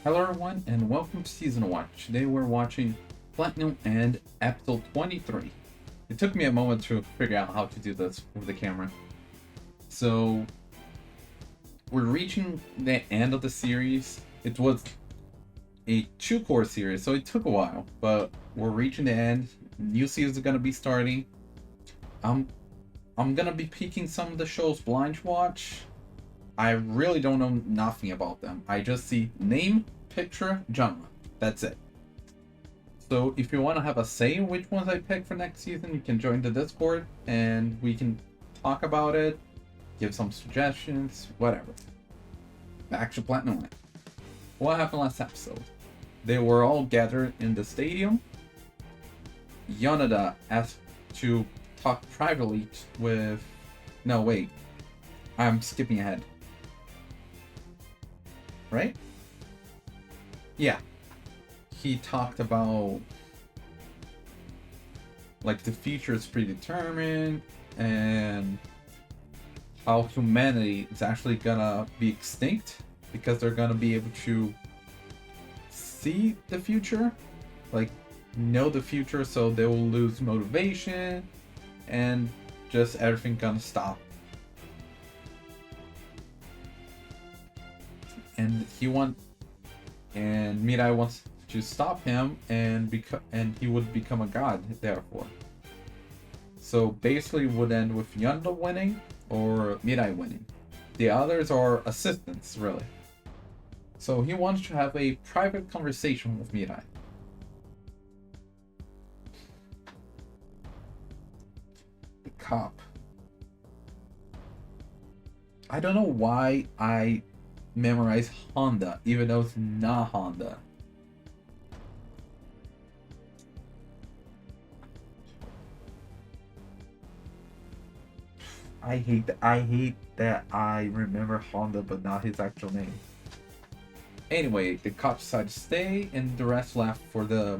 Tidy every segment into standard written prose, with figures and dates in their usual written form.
Hello everyone and welcome to Season Watch. Today we're watching Platinum and episode 23. It took me a moment to figure out how to do this with the camera. So we're reaching the end of the series. It was a two-core series, so it took a while, but we're reaching the end. New season is gonna be starting. I'm gonna be picking some of the shows blind to watch. I really don't know nothing about them. I just see name, picture, genre. That's it. So if you want to have a say in which ones I pick for next season, you can join the Discord and we can talk about it, give some suggestions, whatever. Back to Platinum. What happened last episode? They were all gathered in the stadium. Yoneda asked to talk privately with... No, wait. I'm skipping ahead. Right? Yeah. He talked about like the future is predetermined and how humanity is actually gonna be extinct because they're gonna be able to see the future, like know the future, so they will lose motivation and just everything gonna stop. And Mirai wants to stop him and he would become a god therefore. So basically would end with Yoneda winning or Mirai winning. The others are assistants really. So he wants to have a private conversation with Mirai. The cop. I don't know why I memorize Honda, even though it's not Honda. I hate that I remember Honda but not his actual name. Anyway, the cops decided to stay and the rest left for the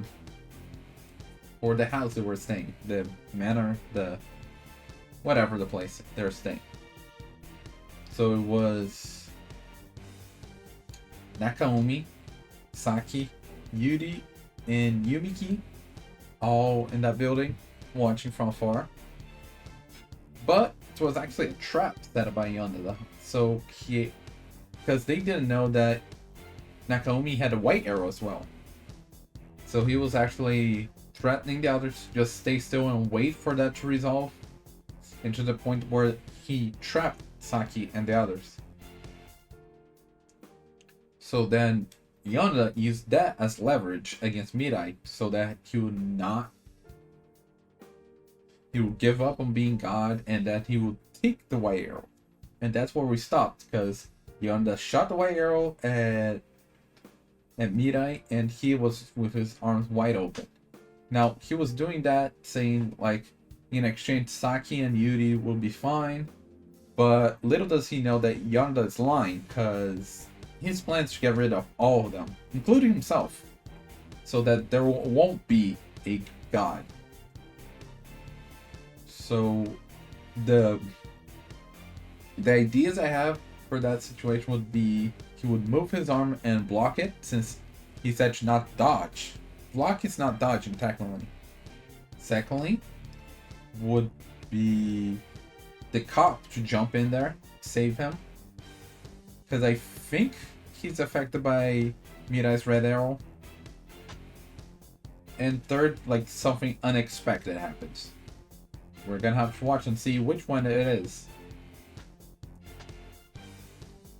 house they were staying. The manor, the whatever the place they were staying. So it was Nakamura, Saki, Yuri, and Yumiki all in that building watching from afar. But it was actually a trap set up by Yoneda. So because they didn't know that Nakamura had a white arrow as well. So he was actually threatening the others to just stay still and wait for that to resolve. And to the point where he trapped Saki and the others. So then Yoneda used that as leverage against Mirai so that he would give up on being God and that he would take the white arrow. And that's where we stopped because Yoneda shot the white arrow at Mirai and he was with his arms wide open. Now he was doing that saying like in exchange Saki and Yuri will be fine, but little does he know that Yoneda is lying because his plans to get rid of all of them, including himself, so that there won't be a god. So the ideas I have for that situation would be he would move his arm and block it, since he said to not dodge. Block is not dodging technically. Secondly, would be the cop to jump in there, save him, because I think he's affected by Mirai's red arrow. And third, like something unexpected happens. We're gonna have to watch and see which one it is.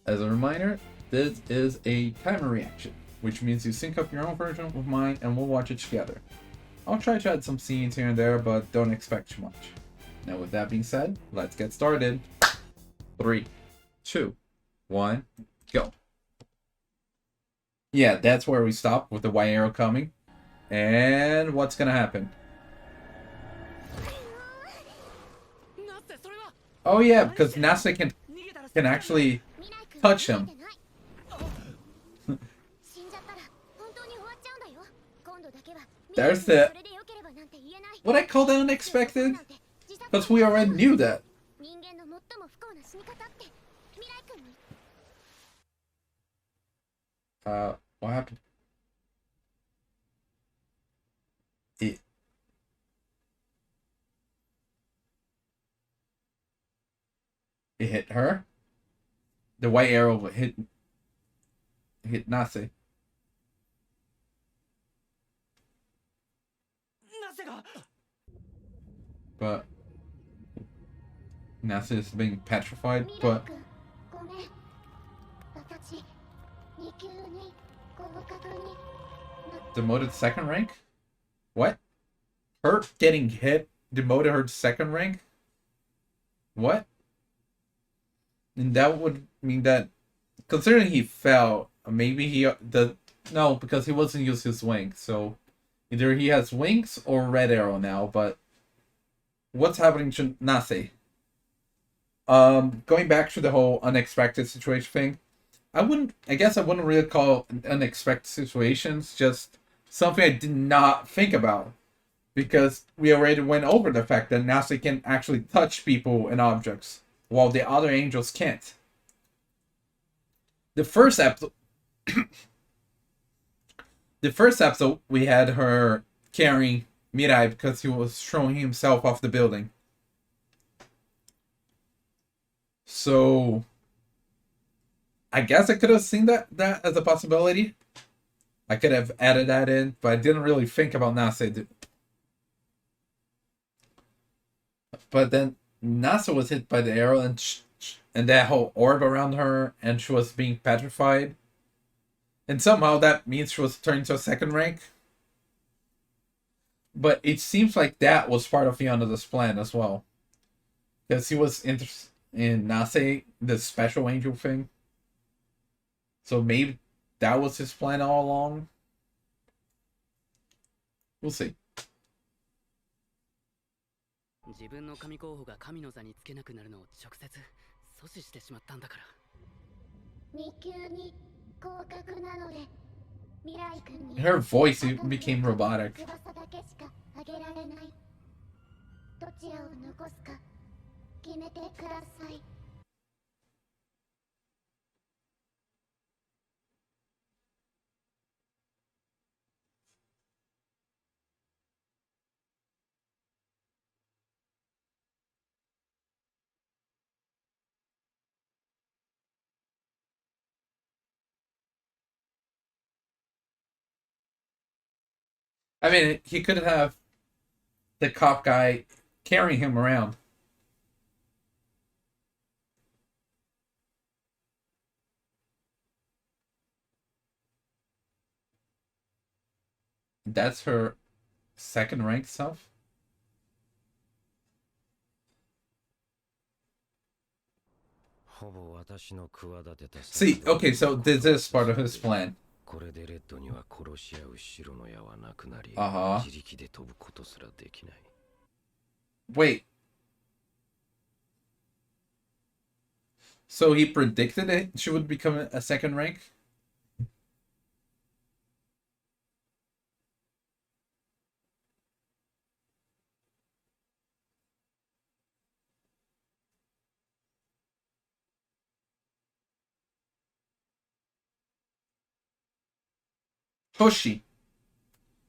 As a reminder, this is a timer reaction, which means you sync up your own version with mine and we'll watch it together. I'll try to add some scenes here and there, but don't expect too much. Now with that being said, let's get started. 3, 2, 1, go. Yeah, that's where we stop with the white arrow coming. And what's gonna happen? Oh yeah, because Nasa can actually touch him. There's the... Would I call that unexpected? Because we already knew that. What happened? It it hit her. The white arrow hit Nase. But Nase is being petrified. But demoted second rank? What? Her getting hit demoted her to second rank? What? And that would mean that, considering he fell, maybe no, because he wasn't using his wings. So either he has wings or red arrow now. But what's happening to Nase? Going back to the whole unexpected situation thing, I guess I wouldn't really call unexpected situations, just something I did not think about. Because we already went over the fact that Nase can actually touch people and objects, while the other angels can't. The first episode, we had her carrying Mirai because he was throwing himself off the building. So I guess I could have seen that as a possibility. I could have added that in, but I didn't really think about Nase. But then Nase was hit by the arrow, and that whole orb around her, and she was being petrified. And somehow that means she was turned to a second rank. But it seems like that was part of Yoneda's plan as well. Because he was interested in Nase, the special angel thing. So maybe that was his plan all along. We'll see. 自分の神候補が神の座につけなくなるのを直接阻止してしまったんだから。2級に合格なので、未来君に Her voice became robotic. 翼だけしかあげられない。どちらを残すか決めてください。I mean, he could have the cop guy carrying him around. That's her second rank self. See, okay, so this is part of his plan. Uh-huh. Wait. So he predicted it? She would become a second rank? Hoshi.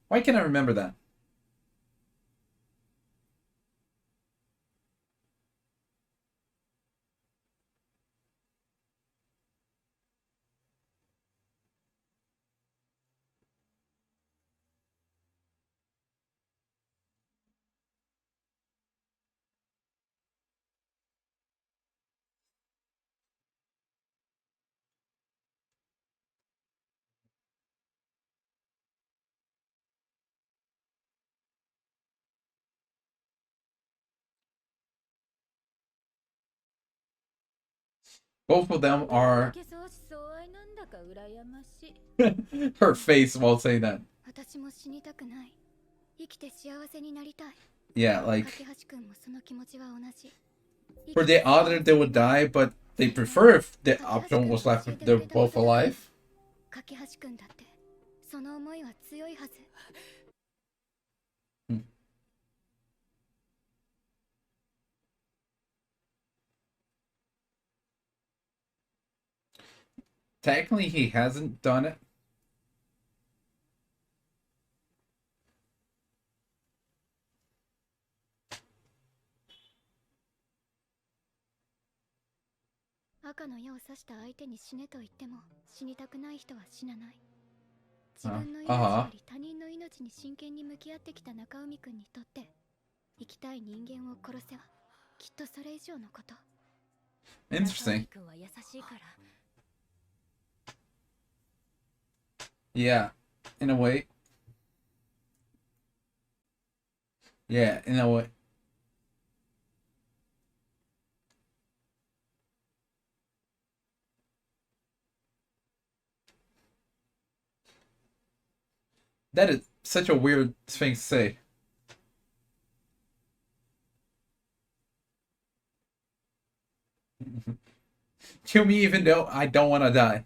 Why can't I remember that? Both of them are... Her face while saying that. Yeah, like... For the other, they would die, but they prefer if the option was left if they're both alive. Technically, he hasn't done it. 赤の矢を刺した相手に死ねと言っても死にたくない人は死なない。自分の命より他人の命に真剣に向き合ってきた中海くんにとって生きたい人間を殺せはきっとそれ以上のこと。 Interesting. 中海くんは優しいから。 Yeah, in a way. Yeah, in a way. That is such a weird thing to say. Kill me even though I don't want to die.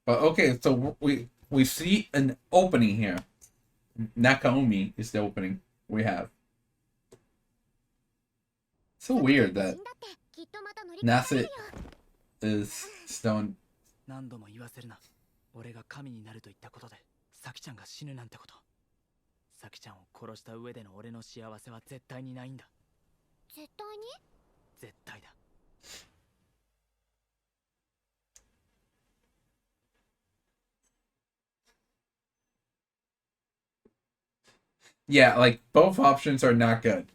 But okay, so we see an opening here. Nakamura is the opening we have. So weird that Nasa is stone. 何度も言わせるな。俺が神になると言ったことで、サキちゃんが死ぬなんてこと。サキちゃんを殺した上での俺の幸せは絶対にないんだ。絶対に？絶対だ。Yeah, like both options are not good.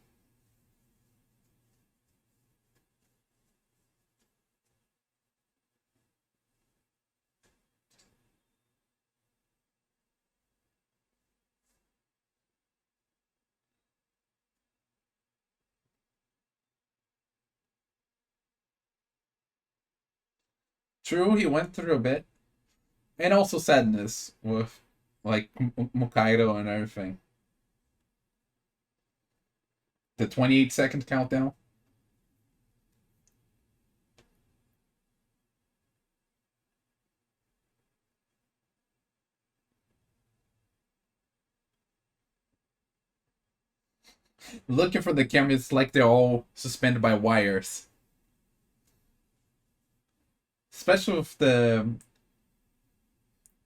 True, he went through a bit. And also sadness with, like, Mokaido and everything. The 28-second countdown. Looking for the camera, it's like they're all suspended by wires. Especially with the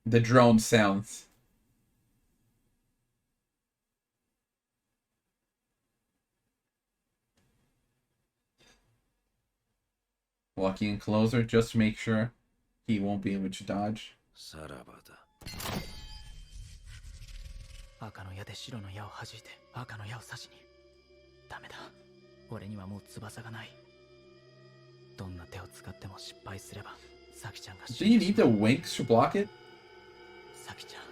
drone sounds. Walking closer just to make sure he won't be able to dodge. 赤の矢で白の矢を弾いて赤の矢を刺しに。ダメだ。俺にはもう翼がない。どんな手を使っても失敗すればサキちゃんが死 Do you need the wings to block it? サキちゃん。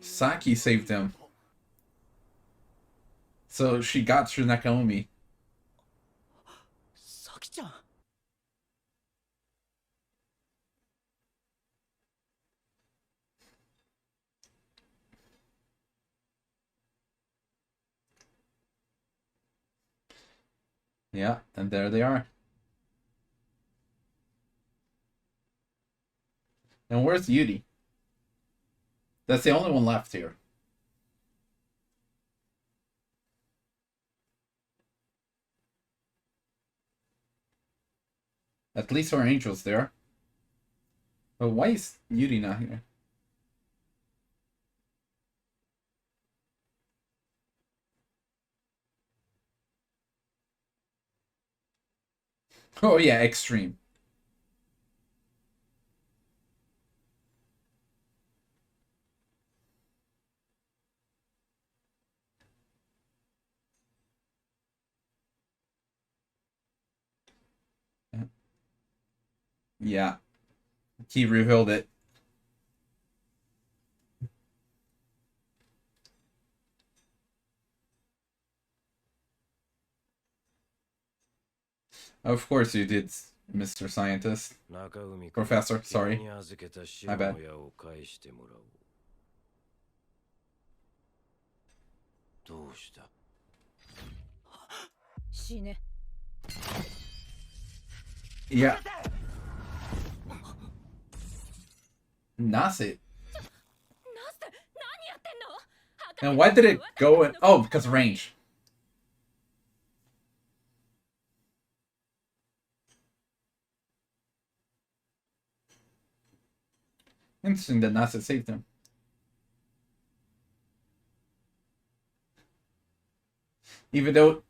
Saki saved him. So she got through Nakamura. サキちゃん。Yeah, and there they are. And where's Yuri? That's the only one left here. At least our angel's there. But why is Yuri not here? Oh yeah, extreme. Yeah. He revealed it. Of course you did, Mr. Scientist. Professor, sorry. My bad. どうした？死ね。 Yeah. Nase. And why did it go in? Oh, because range. Interesting that Nasa saved him. Even though...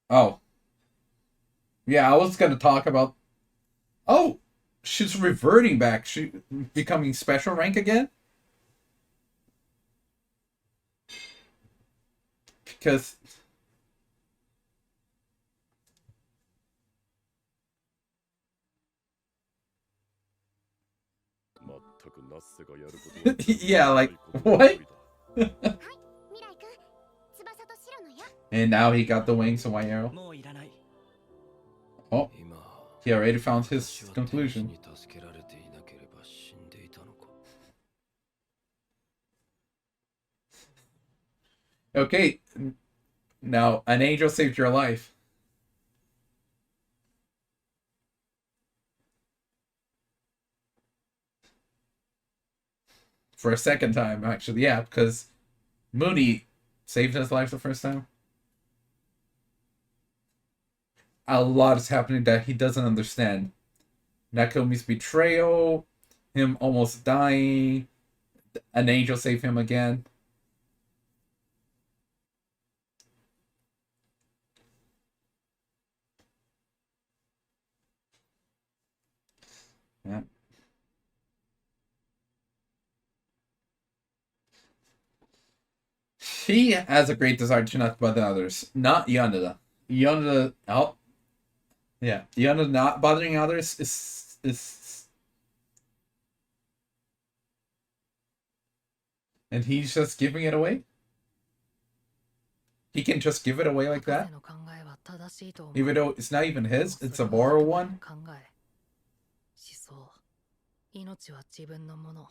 Oh. Yeah, I was gonna talk about... Oh! She's reverting back. She becoming special rank again? Because... yeah, like, what? And now he got the wings of White Arrow. Oh, he already found his conclusion. Okay, now an angel saved your life. For a second time, actually, yeah, because Mooney saved his life the first time. A lot is happening that he doesn't understand. Nakomi's betrayal, him almost dying, an angel saved him again. Yeah. He has a great desire to not bother others. Not Yoneda. Yoneda, oh, yeah, Yoneda not bothering others is, and he's just giving it away. He can just give it away like that, even though it's not even his. It's a borrowed one. 命は自分のもの。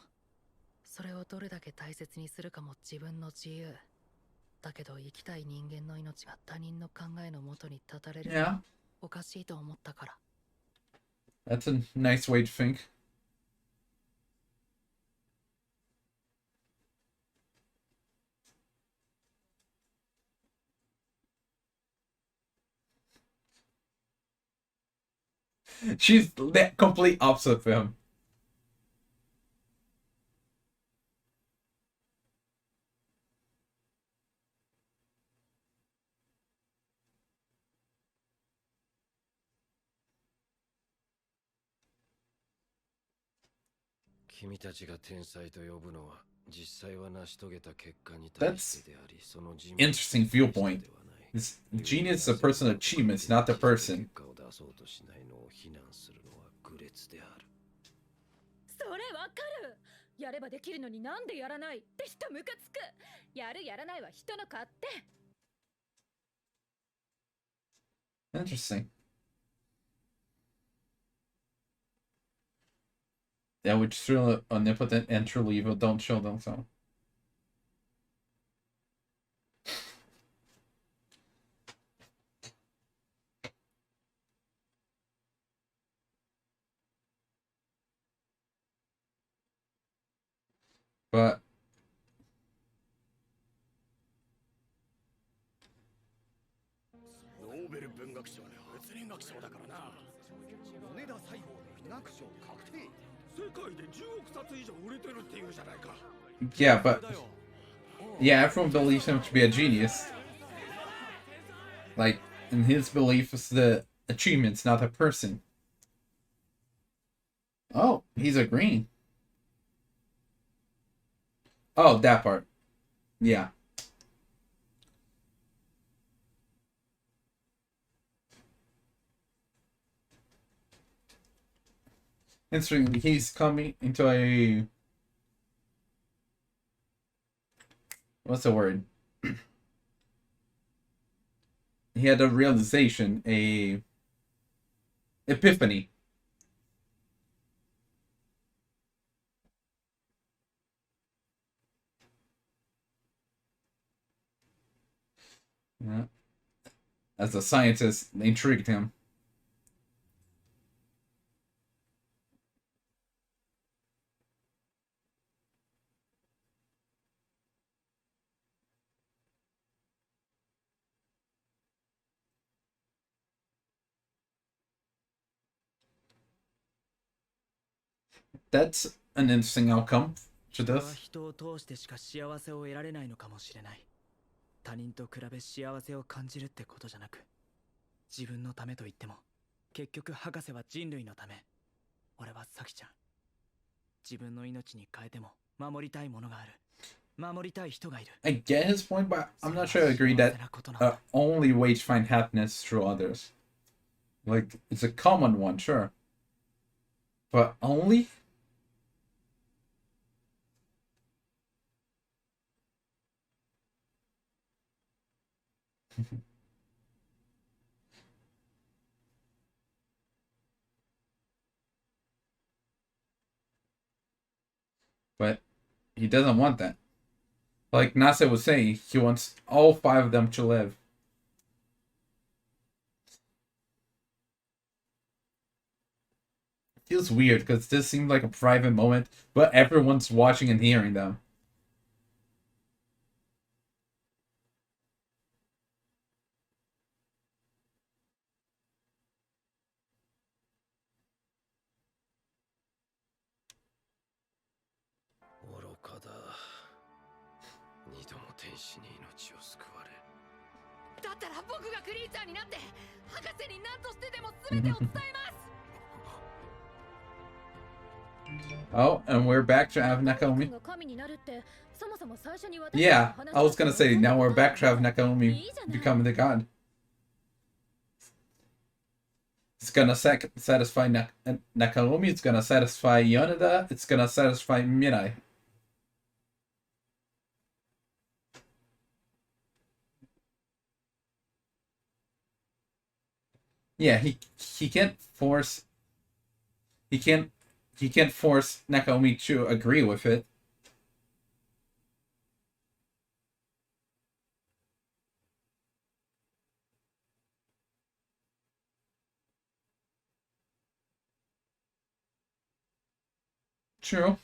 それをどれだけ大切にするかも自分の自由。だけど生きたい人間の命が他人の考えのもとに立たれるのはおかしいと思ったから。That's a nice way to think. She's the complete opposite of him. That's interesting viewpoint. This genius is a person of achievements, not the person. それわかる。やればできるのになんでやらないって人ムカつく。やるやらないは人の勝手。Interesting. That which thrill omnipotent and truly evil don't show them so. But yeah, but yeah, everyone believes him to be a genius. Like, in his belief, it's the achievements, not the person. Oh, he's agreeing. Oh, that part. Yeah. Interesting. He's coming into a... What's the word? He had a realization, a epiphany. Yeah. As a scientist, intrigued him. that's an interesting outcome to 人は this. 人を通してしか幸せを得られないのかもしれない。他人と比べ幸せを感じるってことじゃなく、自分のためと言っても、結局博士は人類のため。俺はサキちゃん。自分の命に変えても守りたいものがある。守りたい人がいる。 I get his point, but I'm not sure I agree that only way to find happiness through others. Like, it's a common one, sure. But only? But he doesn't want that. Like Nasa was saying, he wants all 5 of them to live. Feels weird because this seemed like a private moment, but everyone's watching and hearing them. Oh, and we're back to have Nakamura. Yeah, I was gonna say, now we're back to have Nakamura become the god. It's gonna satisfy Nakamura, it's gonna satisfy Yoneda, it's gonna satisfy Mirai. Yeah, he can't force he can't force Nakamura to agree with it. True.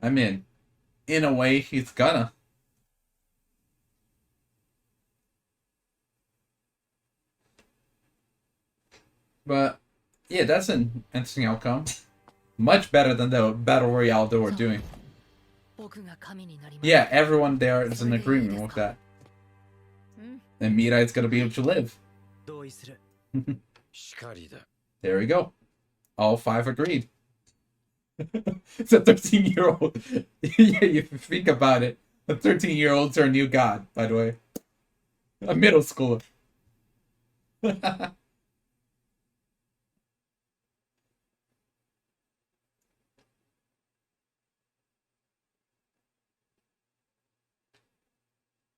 I mean, in a way, he's gonna. But, yeah, that's an interesting outcome. Much better than the Battle Royale they were doing. Yeah, everyone there is in agreement with that. And Mirai is gonna be able to live. There we go. All 5 agreed. It's a 13-year-old. Yeah, if you think about it. A 13-year-old's our new god, by the way. A middle schooler.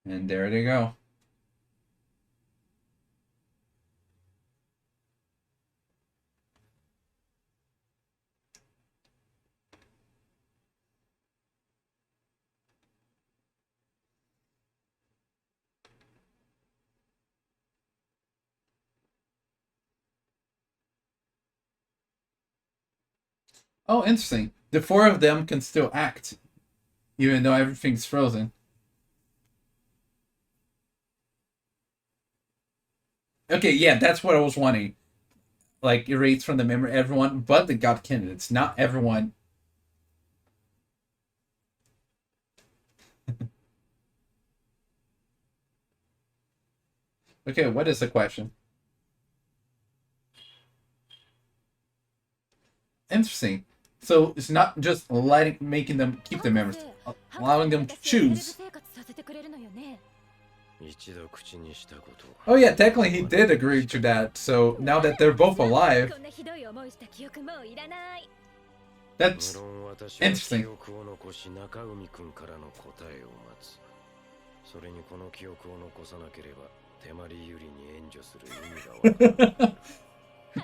And there they go. Oh, interesting. The 4 of them can still act, even though everything's frozen. Okay, yeah, that's what I was wanting. Like, erase from the memory everyone but the god candidates. Not everyone. Okay, what is the question? Interesting. So it's not just making them keep the memories, allowing them to choose. Oh yeah, technically he did agree to that, so now that they're both alive, that's interesting.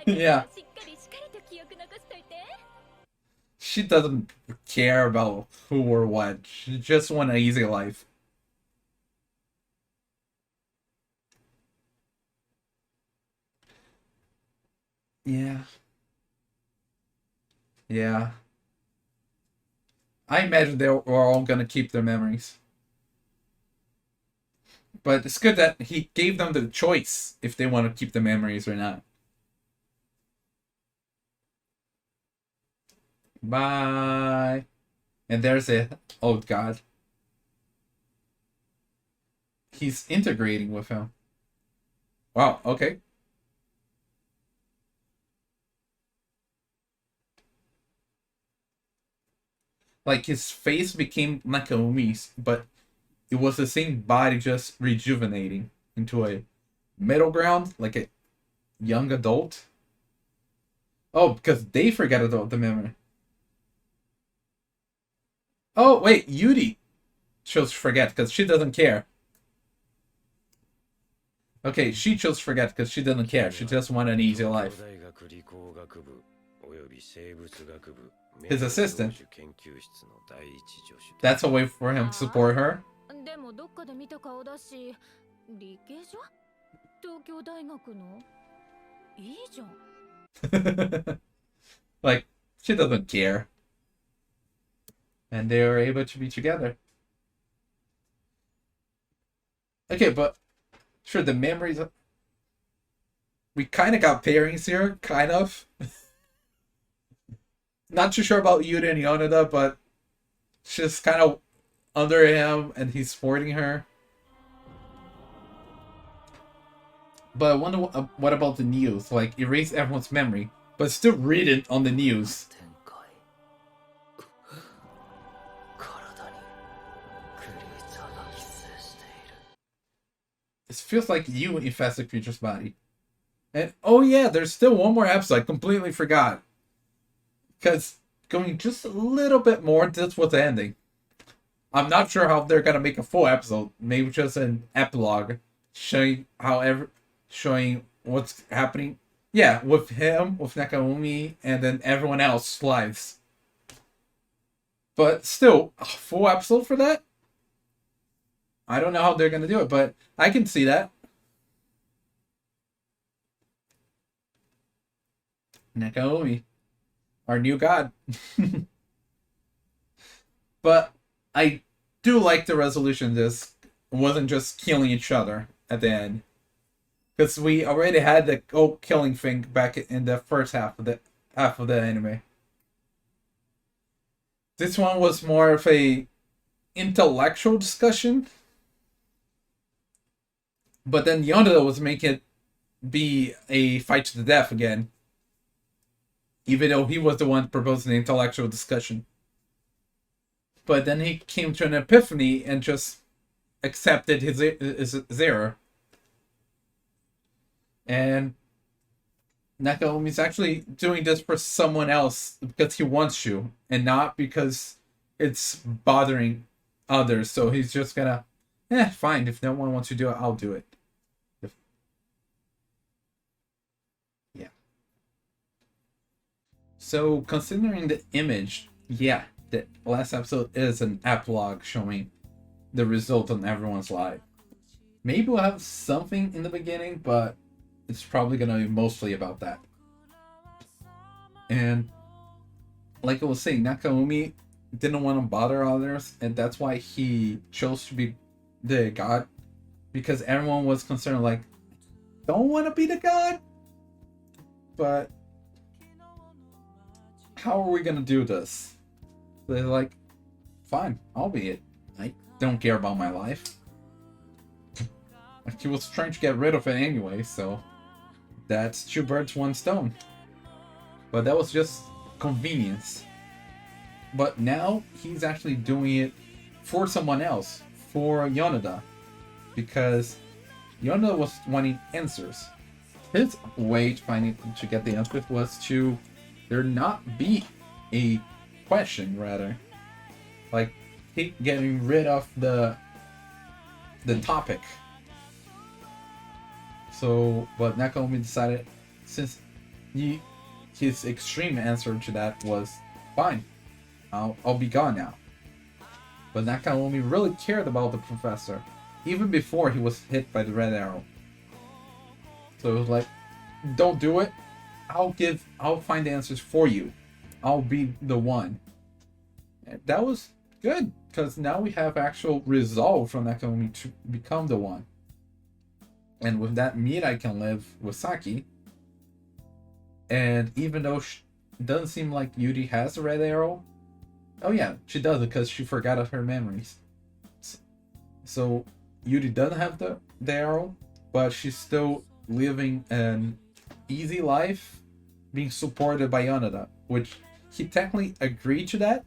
Yeah. She doesn't care about who or what. She just wants an easy life. Yeah. Yeah. I imagine they were all gonna keep their memories. But it's good that he gave them the choice if they want to keep the memories or not. Bye. And there's it. Oh god. He's integrating with him. Wow, okay. Like his face became Nakaumi's, but it was the same body just rejuvenating into a middle ground, like a young adult. Oh, because they forgot about the memory. Oh, wait, Yuri chose forget because she doesn't care. Okay, she chose forget because she doesn't care. She just wanted an easy life. His assistant. That's a way for him to support her. でもどっかで見た顔だし、理系所？東京大学の？いいじゃん。Like, she doesn't care. And they were able to be together. Okay, but sure, the memories. We kind of got pairings here, kind of. Not too sure about Yuta and Yoneda, but she's kind of under him and he's supporting her. But I wonder what about the news? Like, erase everyone's memory, but still read it on the news. It feels like you infest the creature's body. And oh yeah, there's still one more episode. I completely forgot. Because going just a little bit more, this was the ending. I'm not sure how they're gonna make a full episode. Maybe just an epilogue showing showing what's happening. Yeah, with him, with Nakamura, and then everyone else's lives. But still, a full episode for that? I don't know how they're gonna do it, but I can see that. Nakamura, our new god. But I do like the resolution. This wasn't just killing each other at the end, because we already had the killing thing back in the first half of the anime. This one was more of a intellectual discussion, but then Yoneda was making it be a fight to the death again, even though he was the one proposing the intellectual discussion. But then he came to an epiphany and just accepted his error. And Nakamura's actually doing this for someone else because he wants to, and not because it's bothering others. So he's just gonna, fine, if no one wants to do it, I'll do it. Yeah. So considering the image, yeah, the last episode is an epilogue showing the result on everyone's life. Maybe we'll have something in the beginning, but it's probably going to be mostly about that. And like I was saying, Nakamura didn't want to bother others, and that's why he chose to be the god, because everyone was concerned, like, don't want to be the god, but how are we going to do this? They're like, fine, I'll be it. I don't care about my life. He was trying to get rid of it anyway, so that's two birds, one stone. But that was just convenience. But now he's actually doing it for someone else, for Yoneda, because Yoneda was wanting answers. His way to get the answers was to there not be a question, rather, like getting rid of the topic. So, but Nakamura decided, since his extreme answer to that was, fine, I'll be gone now. But Nakamura really cared about the professor, even before he was hit by the red arrow. So it was like, don't do it. I'll find the answers for you. I'll be the one. That was good, because now we have actual resolve from Nakamura to become the one. And with that, Mirai can live with Saki. And even though it doesn't seem like Yuri has the red arrow, oh yeah, she does it because she forgot of her memories. So Yuri doesn't have the arrow, but she's still living an easy life, being supported by Yoneda, which he technically agreed to that,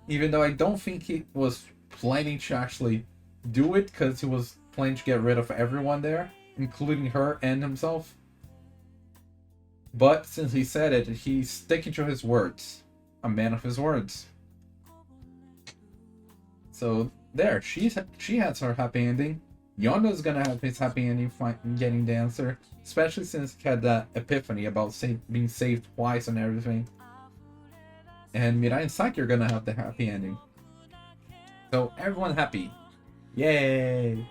even though I don't think he was planning to actually do it, because he was planning to get rid of everyone there, including her and himself. But since he said it, he's sticking to his words. A man of his words. So there, she has her happy ending. Yoneda's gonna have his happy ending getting the answer, especially since he had that epiphany about being saved twice and everything. And Mirai and Saki are gonna have the happy ending. So everyone happy. Yay!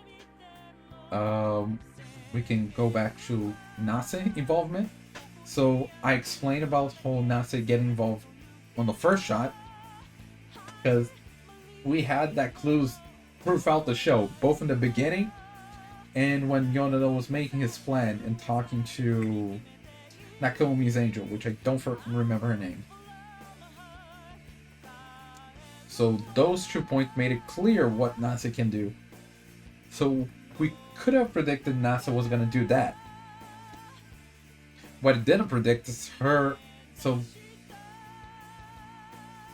We can go back to Nase involvement. So I explained about how Nase getting involved on the first shot, because we had that clues throughout the show, both in the beginning and when Yoneda was making his plan and talking to Nakomi's angel, which I don't remember her name. So those 2 points made it clear what Nase can do. So we could have predicted Nase was going to do that. What it didn't predict is her. So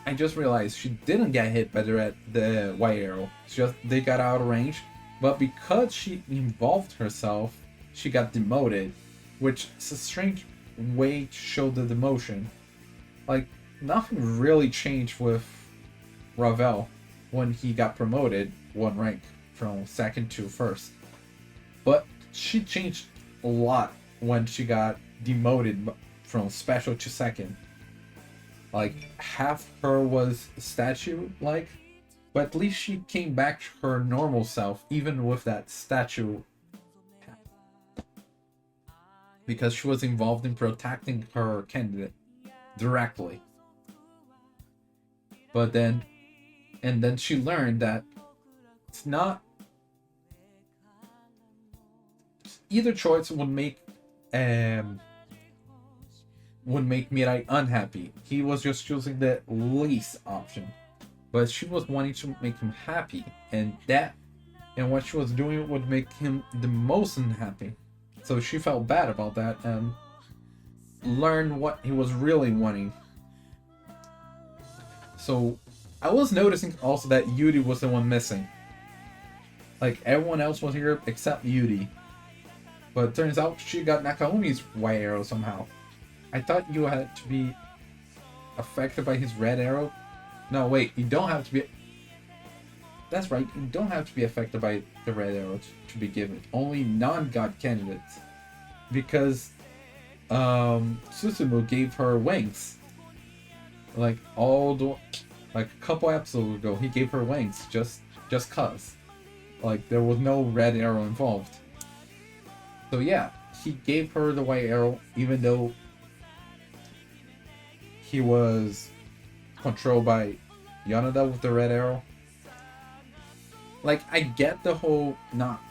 I just realized she didn't get hit by the white arrow. It's just they got out of range. But because she involved herself, she got demoted, which is a strange way to show the demotion. Like, nothing really changed with Ravel when he got promoted 1 rank from second to first. But she changed a lot when she got demoted from special to second. Like, half her was statue-like, but at least she came back to her normal self, even with that statue. Because she was involved in protecting her candidate directly. But then, and then she learned that it's not, either choice would make Mirai unhappy. He was just choosing the least option. But she was wanting to make him happy, and what she was doing would make him the most unhappy. So she felt bad about that and learned what he was really wanting. So I was noticing also that Yuri was the one missing. Like, everyone else was here except Yuri. But it turns out she got Nakaomi's white arrow somehow. I thought you had to be affected by his red arrow. No, wait, you don't have to be. That's right, you don't have to be affected by the red arrow to be given. Only non-god candidates. Because Susumu gave her wings. Like a couple episodes ago, he gave her wings just cause. Like, there was no red arrow involved. So yeah, he gave her the white arrow, even though he was controlled by Yoneda with the red arrow. Like, I get the whole not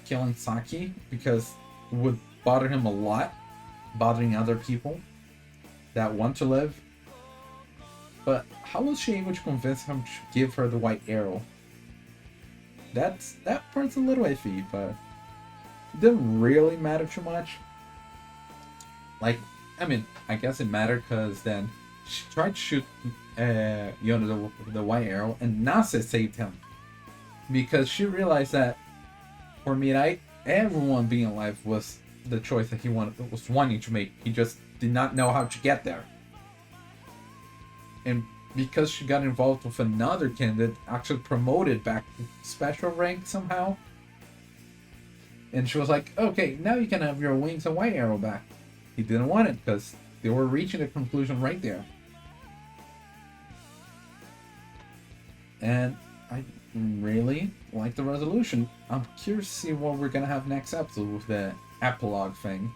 killing Saki, because it would bother him a lot, bothering other people that want to live. But how was she able to convince him to give her the white arrow? That part's a little iffy, but it didn't really matter too much. Like, I mean, I guess it mattered because then she tried to shoot Yoneda with the white arrow, and Nase saved him. Because she realized that for Mirai, everyone being alive was the choice that he was wanting to make. He just did not know how to get there. And because she got involved with another candidate, actually promoted back to special rank somehow. And she was like, okay, now you can have your wings and white arrow back. He didn't want it because they were reaching a conclusion right there. And I really like the resolution. I'm curious to see what we're gonna have next episode with the epilogue thing.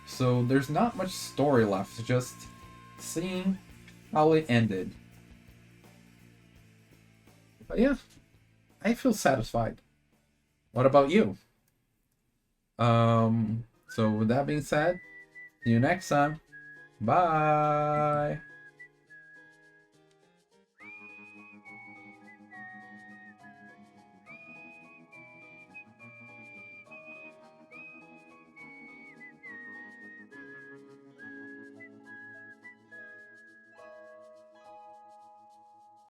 So there's not much story left, just seeing how it ended. But yeah, I feel satisfied. What about you? So with that being said, see you next time. Bye.